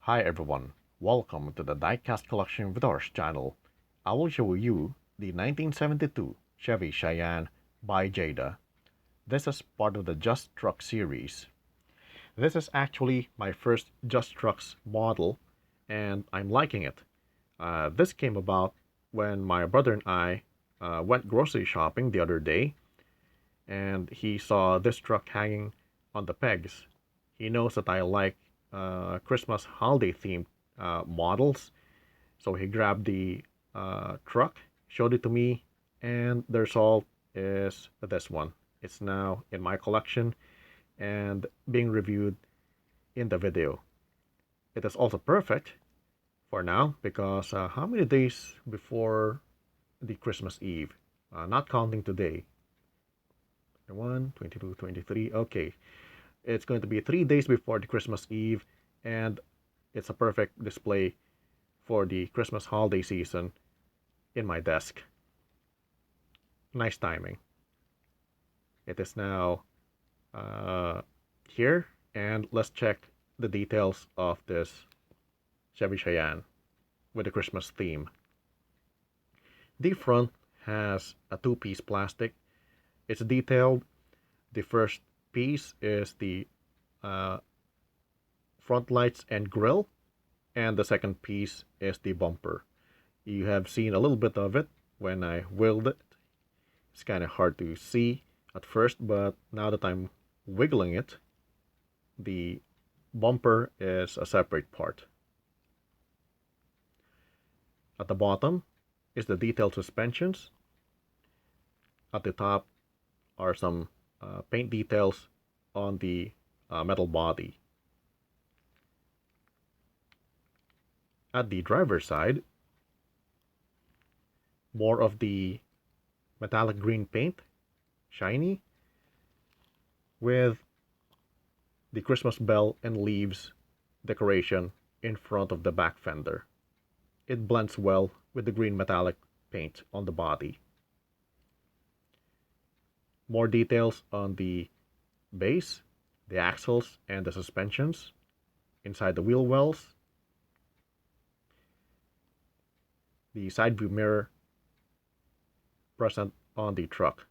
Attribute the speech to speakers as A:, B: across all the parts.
A: Hi everyone, welcome to the Diecast Collection Videoarts channel. I will show you the 1972 Chevy Cheyenne by Jada. This is part of the Just Trucks series. This is actually my first Just Trucks model and I'm liking it. This came about when my brother and I went grocery shopping the other day and he saw this truck hanging on the pegs. He knows that I like Christmas holiday themed models, so he grabbed the truck, showed it to me, and the result is this one. It's now in my collection and being reviewed in the video. It is also perfect for now because how many days before the Christmas Eve? Not counting today. 1, 22, 23. Okay, it's going to be 3 days before the Christmas Eve, and it's a perfect display for the Christmas holiday season in my desk. Nice timing. It is now here, and let's check the details of this Chevy Cheyenne with the Christmas theme. The front has a two-piece plastic. It's detailed. The first piece is the uh, front lights and grille, and the second piece is the bumper. You have seen a little bit of it when I wheeled it. It's kind of hard to see at first, but now that I'm wiggling it, the bumper is a separate part. At the bottom is the detailed suspensions. At the top are some paint details on the metal body. At the driver's side, more of the metallic green paint, shiny, with the Christmas bell and leaves decoration in front of the back fender. It blends well with the green metallic paint on the body. More details on the base, the axles, and the suspensions inside the wheel wells. The side view mirror present on the truck.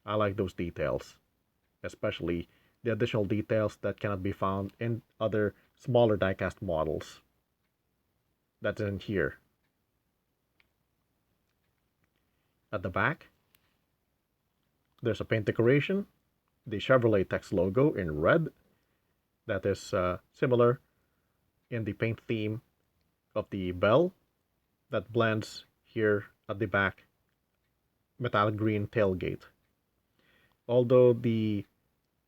A: I like those details, especially the additional details that cannot be found in other smaller diecast models. That's in here. At the back, there's a paint decoration, the Chevrolet text logo in red, that is similar in the paint theme of the bell that blends here at the back, metallic green tailgate. Although the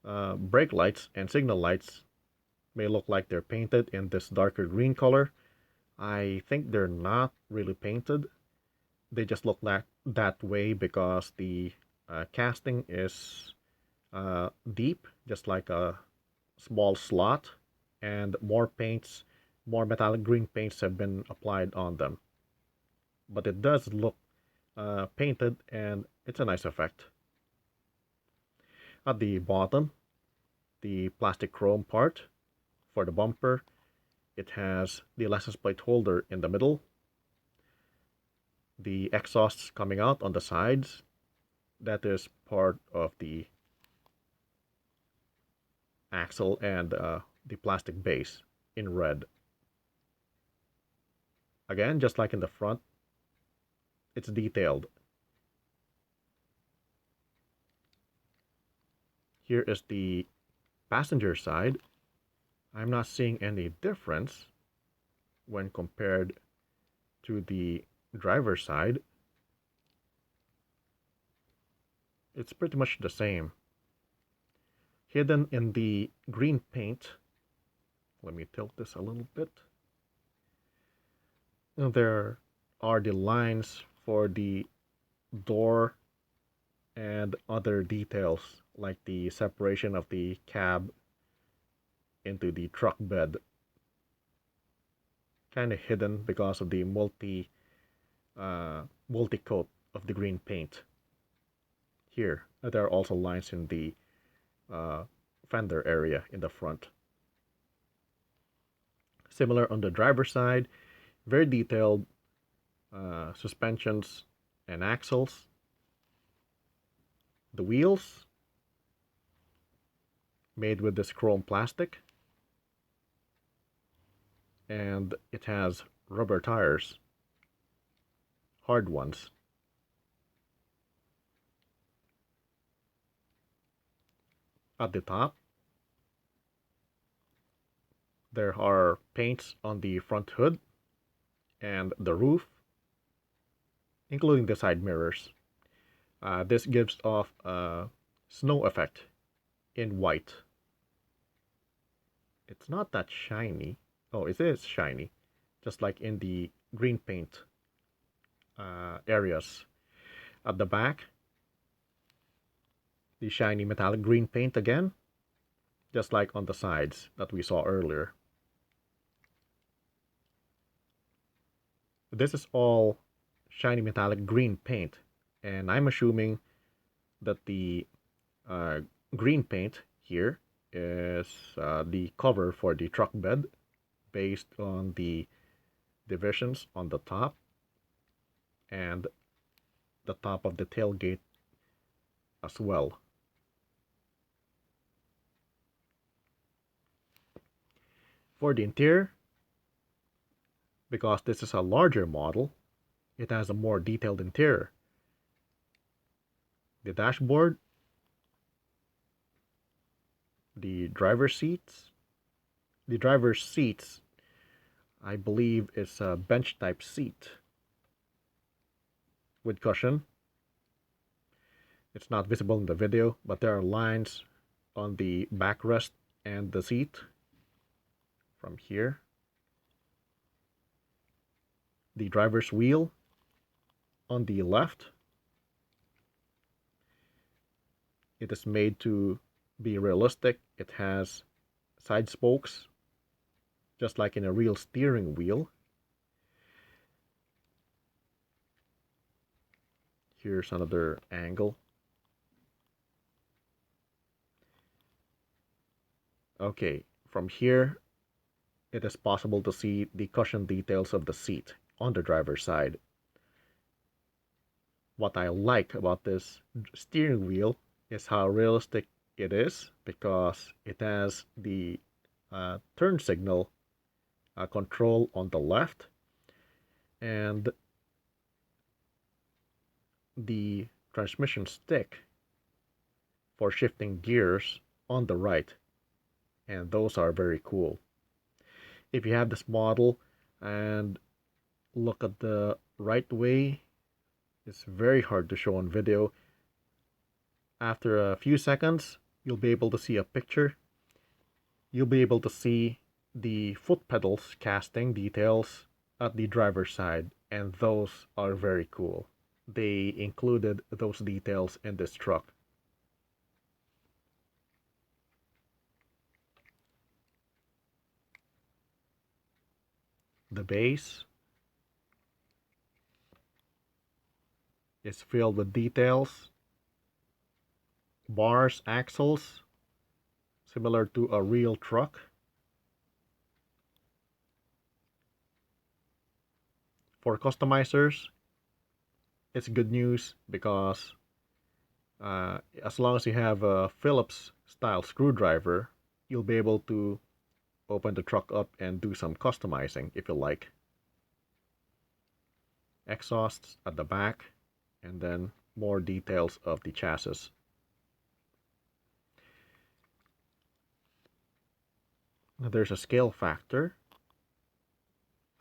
A: brake lights and signal lights may look like they're painted in this darker green color, I think they're not really painted. They just look like that way because the casting is deep, just like a small slot, and more paints, more metallic green paints have been applied on them. But it does look painted, and it's a nice effect. At the bottom, the plastic chrome part for the bumper, it has the license plate holder in the middle, the exhausts coming out on the sides. That is part of the axle and the plastic base in red. Again, just like in the front, it's detailed. Here is the passenger side. I'm not seeing any difference when compared to the driver's side. It's pretty much the same. Hidden in the green paint, let me tilt this a little bit. There are the lines for the door and other details like the separation of the cab into the truck bed. Kind of hidden because of the multi-coat of the green paint. Here, there are also lines in the fender area in the front. Similar on the driver's side, very detailed suspensions and axles. The wheels made with this chrome plastic, and it has rubber tires, hard ones. At the top, there are paints on the front hood and the roof, including the side mirrors. This gives off a snow effect in white. It's not that shiny. Oh, it is shiny, just like in the green paint areas. At the back, the shiny metallic green paint again, just like on the sides that we saw earlier. This is all shiny metallic green paint, and I'm assuming that the green paint here is the cover for the truck bed based on the divisions on the top and the top of the tailgate as well. For the interior, because this is a larger model, it has a more detailed interior. The dashboard, the driver's seats. The driver's seats, I believe, is a bench type seat with cushion. It's not visible in the video, but there are lines on the backrest and the seat from here. The driver's wheel on the left, it is made to be realistic. It has side spokes, just like in a real steering wheel. Here's another angle. Okay, from here, it is possible to see the cushion details of the seat on the driver's side. What I like about this steering wheel is how realistic it is, because it has the turn signal control on the left and the transmission stick for shifting gears on the right, and those are very cool. If you have this model and look at the right way, it's very hard to show on video. After a few seconds, you'll be able to see a picture. You'll be able to see the foot pedals casting details at the driver's side, and those are very cool. They included those details in this truck. The base is filled with details, bars, axles, similar to a real truck. For customizers, it's good news because as long as you have a Phillips style screwdriver, you'll be able to open the truck up and do some customizing if you like. Exhausts at the back, and then more details of the chassis. Now there's a scale factor.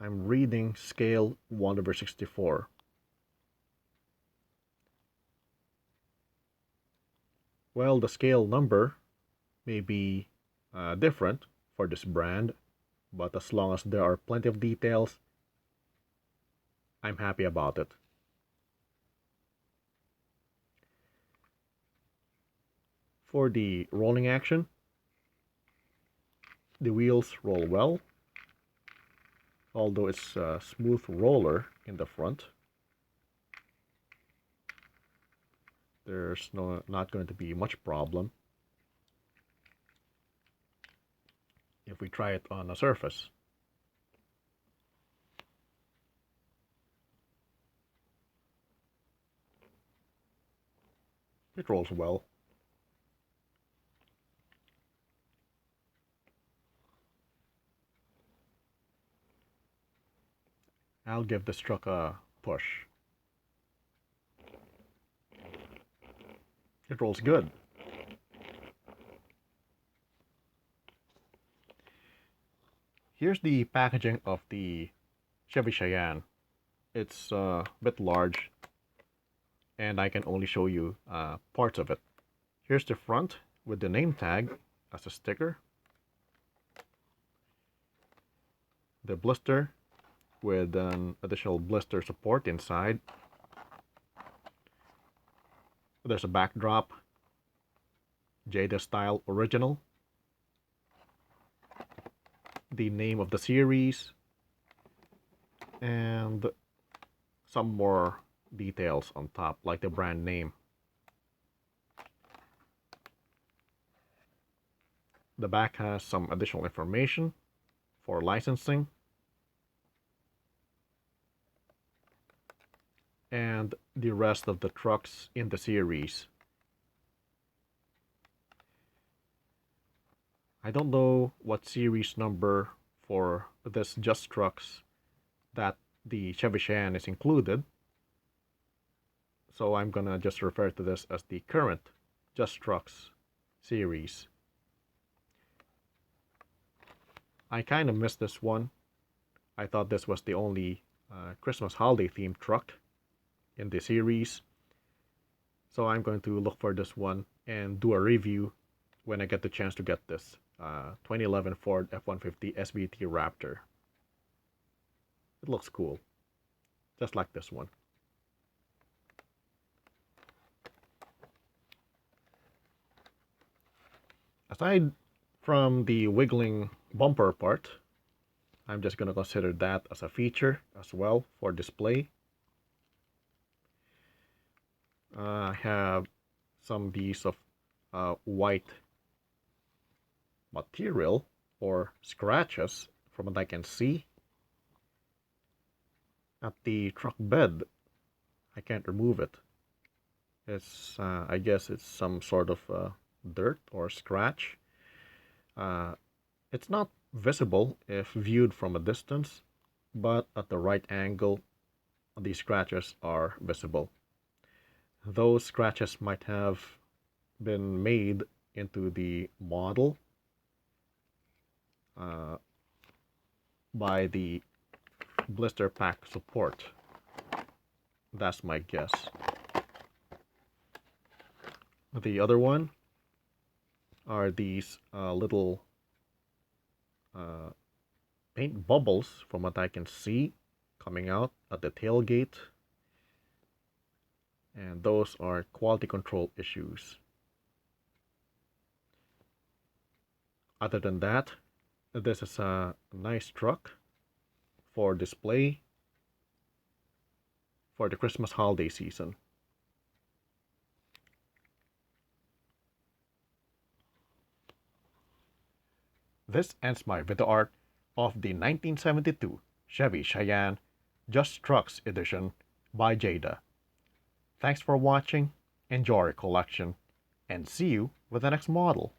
A: I'm reading scale 1/64. Well, the scale number may be different for this brand, but as long as there are plenty of details, I'm happy about it. For the rolling action, the wheels roll well, although it's a smooth roller in the front. There's not going to be much problem if we try it on a surface. It rolls well. I'll give this truck a push. It rolls good. Here's the packaging of the Chevy Cheyenne. It's a bit large, and I can only show you parts of it. Here's the front with the name tag as a sticker. The blister with an additional blister support inside. There's a backdrop, Jada style original, the name of the series, and some more details on top, like the brand name. The back has some additional information for licensing, and the rest of the trucks in the series. I don't know what series number for this Just Trucks that the Chevy Cheyenne is included, so I'm gonna just refer to this as the current Just Trucks series. I kind of missed this one. I thought this was the only Christmas holiday themed truck in the series, so I'm going to look for this one and do a review when I get the chance to get this 2011 Ford F-150 SVT Raptor. It looks cool, just like this one. Aside from the wiggling bumper part, I'm just going to consider that as a feature as well for display. I have some piece of white material or scratches from what I can see at the truck bed. I can't remove it. It's I guess it's some sort of dirt or scratch. It's not visible if viewed from a distance, but at the right angle the scratches are visible. Those scratches might have been made into the model by the blister pack support. That's my guess. The other one are these little paint bubbles from what I can see coming out at the tailgate, and those are quality control issues. Other than that, this is a nice truck for display for the Christmas holiday season. This ends my video art of the 1972 Chevy Cheyenne Just Trucks edition by Jada. Thanks for watching, enjoy your collection, and see you with the next model.